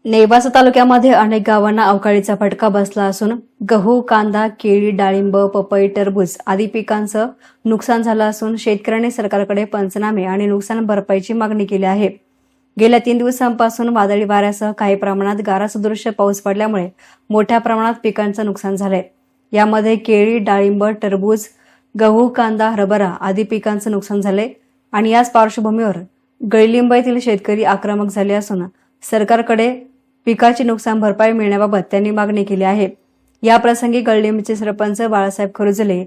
नेवासा तालुक्यामध्ये अनेक गावांना अवकाळीचा फटका बसला असून गहू, कांदा, केळी, डाळिंब, पपई, टरबूज आदी पिकांचं नुकसान झालं असून शेतकऱ्यांनी सरकारकडे पंचनामे आणि नुकसान भरपाईची मागणी केली आहे। गेल्या 3 दिवसांपासून वादळी वाऱ्यासह काही प्रमाणात गारासदृश्य पाऊस पडल्यामुळे मोठ्या प्रमाणात पिकांचं नुकसान झालंय। यामध्ये केळी, डाळिंब, टरबूज, गहू, कांदा, हरभरा आदी पिकांचं नुकसान झालंय आणि याच पार्श्वभूमीवर गळलिंब येथील शेतकरी आक्रमक झाले असून सरकारकडे पिकाची नुकसान भरपाई मिळण्याबाबत त्यांनी मागणी केली आहे। या प्रसंगी गळलिंबचे सरपंच बाळासाहेब खरुजले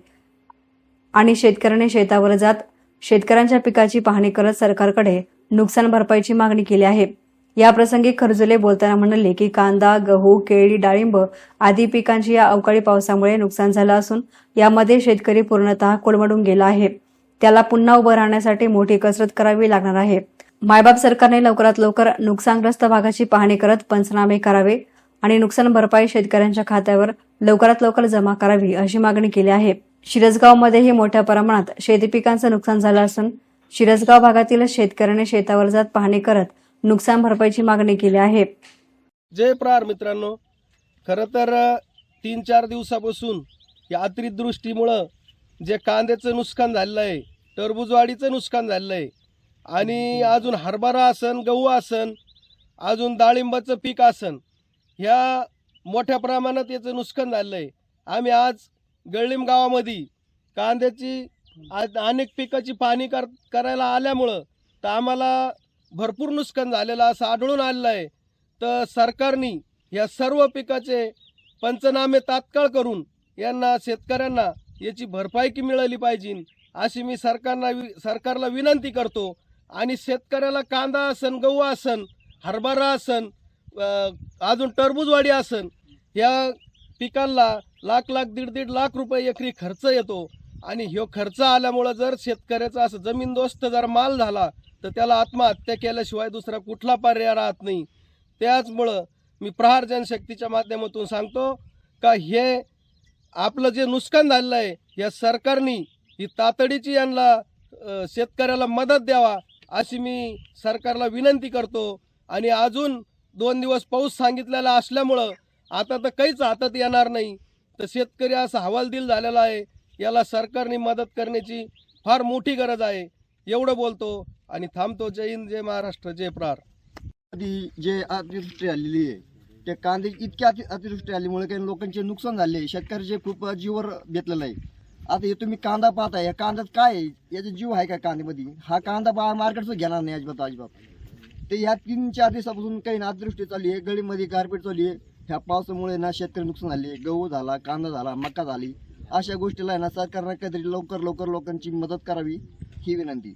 आणि शेतकऱ्यांनी शेतावर जात शेतकऱ्यांच्या पिकाची पाहणी करत सरकारकडे नुकसान भरपाईची मागणी केली आहे। या प्रसंगी खरुजले बोलताना म्हणाले की कांदा, गहू, केळी, डाळिंब आदी पिकांची या अवकाळी पावसामुळे नुकसान झालं असून यामध्ये शेतकरी पूर्णतः कोलमडून गेला आहे। त्याला पुन्हा उभं राहण्यासाठी मोठी कसरत करावी लागणार आहे। मायबाप सरकारने लवकरात लवकर नुकसानग्रस्त भागाची पाहणी करत पंचनामे करावे आणि नुकसान भरपाई शेतकऱ्यांच्या खात्यावर लवकरात लवकर जमा करावी अशी मागणी केली आहे। शिरसगावमध्येही मोठ्या प्रमाणात शेती पिकांचं नुकसान झालं असून शिरसगाव भागातील शेतकऱ्यांनी शेतावर जात पाहणी करत नुकसान भरपाईची मागणी केली आहे। जय प्रहार मित्रांनो, खरं तर 3-4 दिवसापासून या अतिवृष्टीमुळे जे कांद्याचं नुकसान झालेलं आहे, टरबूजवाडीचं नुकसान झालेलं आहे आणि अजून हरभरा असन, गहू असन, अजून डाळिंबाचं पीक असन, ह्या मोठ्या प्रमाणात याचं नुकसान झालेलं आहे। आम्ही आज गळलिंब गावामध्ये कांद्याची अनेक पिकाची पाहणी करायला आल्यामुळं तर आम्हाला भरपूर नुकसान झालेलं असं आढळून आलेलं आहे। तर सरकारने या सर्व पिकाचे पंचनामे तात्काळ करून यांना शेतकऱ्यांना याची भरपाई की मिळाली पाहिजे अशी मी सरकारला विनंती करतो। आणि शेतकऱ्याला कांदा असन, गहू असन, हरभरा असन, अजून टरबूजवाडी असन, या पिकांना लाख दीड लाख रुपये एकरी खर्च येतो आणि ह्यो खर्च आल्यामुळं जर शेतकऱ्याचा असं जमीनदोस्त जर माल झाला तर त्याला आत्महत्या केल्याशिवाय दुसरा कुठला पर्याय राहत नाही। त्याचमुळं मी प्रहार जनशक्तीच्या माध्यमातून सांगतो का हे आपलं जे नुकसान झालेलं आहे या सरकारने ही तातडीची यांना शेतकऱ्याला मदत द्यावा अशी मी सरकारला विनंती करतो। आणि अजून 2 दिवस पाऊस सांगितलेला असल्यामुळं आता तर काहीच हातात येणार नाही, तर शेतकरी असा हवालदिल झालेला आहे, याला सरकारने मदत करण्याची फार मोठी गरज आहे। एवढं बोलतो आणि थांबतो। जय हिंद, जय महाराष्ट्र, जय प्रहार। जे अतिवृष्टी आलेली आहे त्या कांदे इतक्या अतिवृष्टी आल्यामुळे काही लोकांचे नुकसान झाले, शेतकऱ्याचे खूप जीवावर बेतलेलं आहे। आता हे तुम्ही कांदा पाहताय, या कांद्यात काय आहे, याचा जीव आहे का कांद्यामध्ये? हा कांदा मार्केटचं घेणार नाही अजिबात। ते ह्या 3-4 दिवसापासून काही अतिवृष्टी चालली आहे, गळीमध्ये गारपीट चालली आहे। ह्या पावसामुळे ना शेतकरी नुकसान झाले, गहू झाला, कांदा झाला, मका झाली, अशा गोष्टीला आहे ना सरकारने काहीतरी लवकर लोकांची मदत करावी ही विनंती।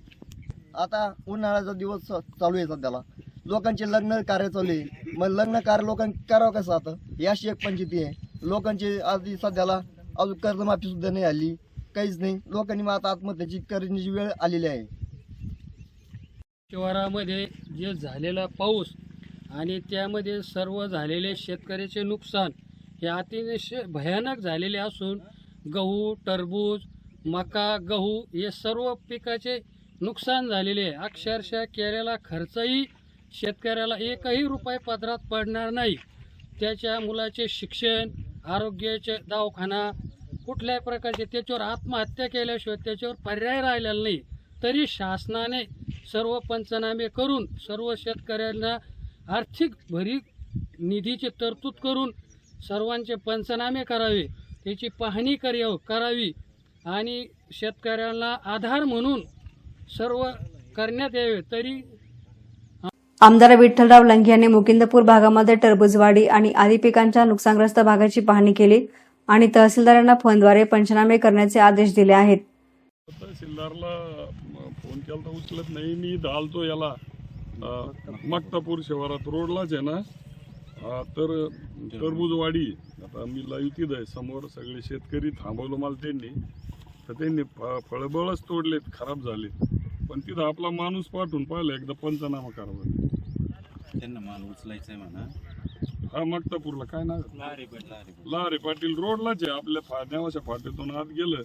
आता उन्हाळ्याचा दिवस चालू आहे, सध्याला लोकांचे लग्न कार्य चालू आहे, मग लग्न कार्य लोकांनी करावं कसं? आता याशी एक पंचायती आहे, लोकांची आधी सध्याला अजून कर्जमाफी सुद्धा नाही आली, काहीच नाही। लोकांनी मग आता आत्महत्याची करण्याची वेळ आलेली आहे। शिवारामध्ये जे झालेला पाऊस आणि त्यामध्ये सर्व झालेले शेतकऱ्याचे नुकसान हे अतिशय भयानक झालेले असून गहू, टरबूज, मका, गहू हे सर्व पिकाचे नुकसान झालेले आहे। अक्षरशः केलेला खर्चही शेतकऱ्याला एकही रुपये पदरात पडणार नाही। त्याच्या मुलाचे शिक्षण, आरोग्याचे दवाखाना, कुठल्याही प्रकारचे त्याच्यावर आत्महत्या केल्याशिवाय त्याच्यावर पर्याय राहिलेला नाही। तरी शासनाने सर्व पंचनामे करून सर्व शेतकऱ्यांना आर्थिक निधीची तरतूद करून सर्वांचे पंचनामे करावे, त्याची पाहणी करावी आणि शेतकऱ्यांना आधार म्हणून सर्व करण्यात यावे। तरी आमदार विठ्ठलराव लंगे यांनी मुकिंदपूर भागामध्ये टरबूजवाडी आणि आदी पिकांच्या नुकसानग्रस्त भागाची पाहणी केली आणि तहसीलदारांना फोनद्वारे पंचनामे करण्याचे आदेश दिले आहेत। तहसीलदारला फोन केला तर उचलत नाही। मी आलतो याला मक्तापूर शिवारात रोडलाच आहे ना, तर टरबूजवाडी आता मी लाईव्ह तिथं आहे समोर, सगळे शेतकरी थांबवलं मला त्यांनी, तर त्यांनी फळबळच तोडलेत, खराब झाले। पण तिथं आपला माणूस पाठवून पाहिलं एकदा पंचनामा करावा, त्यांना माल उचलायचा आहे म्हणा। हा मक्तापूरला काय ना लारे पाटील रोडलाच आहे, आपल्या नेवाच्या फाट्यातून आत गेलं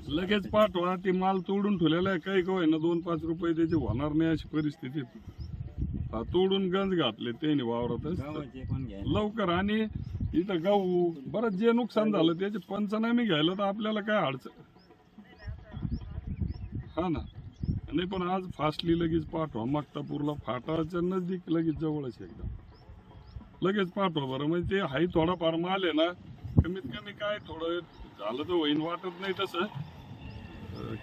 लगेच पाठवा। ते माल तोडून ठेवलेला आहे, काही काय ना 2-5 रुपये त्याचे होणार नाही अशी परिस्थिती। तोडून गंज घातले त्यांनी वावरातच. लवकर आणि इथं गहू बरं जे नुकसान झालं त्याचे पंचनामे घ्यायला तर आपल्याला काय अडचण. हा ना, नाही पण आज फास्टली लगेच पाठवा. मक्तापूरला फाटाच्या नजदीक लगेच जवळच एकदम लगेच पाठवा बरं. म्हणजे ते हाही थोडाफार माल आहे ना, कमीत कमी काय थोडं झालं तर होईन वाटत नाही तसं.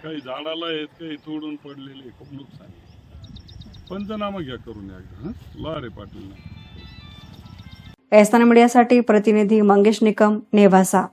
काही झाडाला आहेत, काही तोडून पडलेले, खूप नुकसान. पंचनामा घ्या करून एकदा. लारे पाटील. एसना मीडियासाठी प्रतिनिधी मंगेश निकम, नेवासा.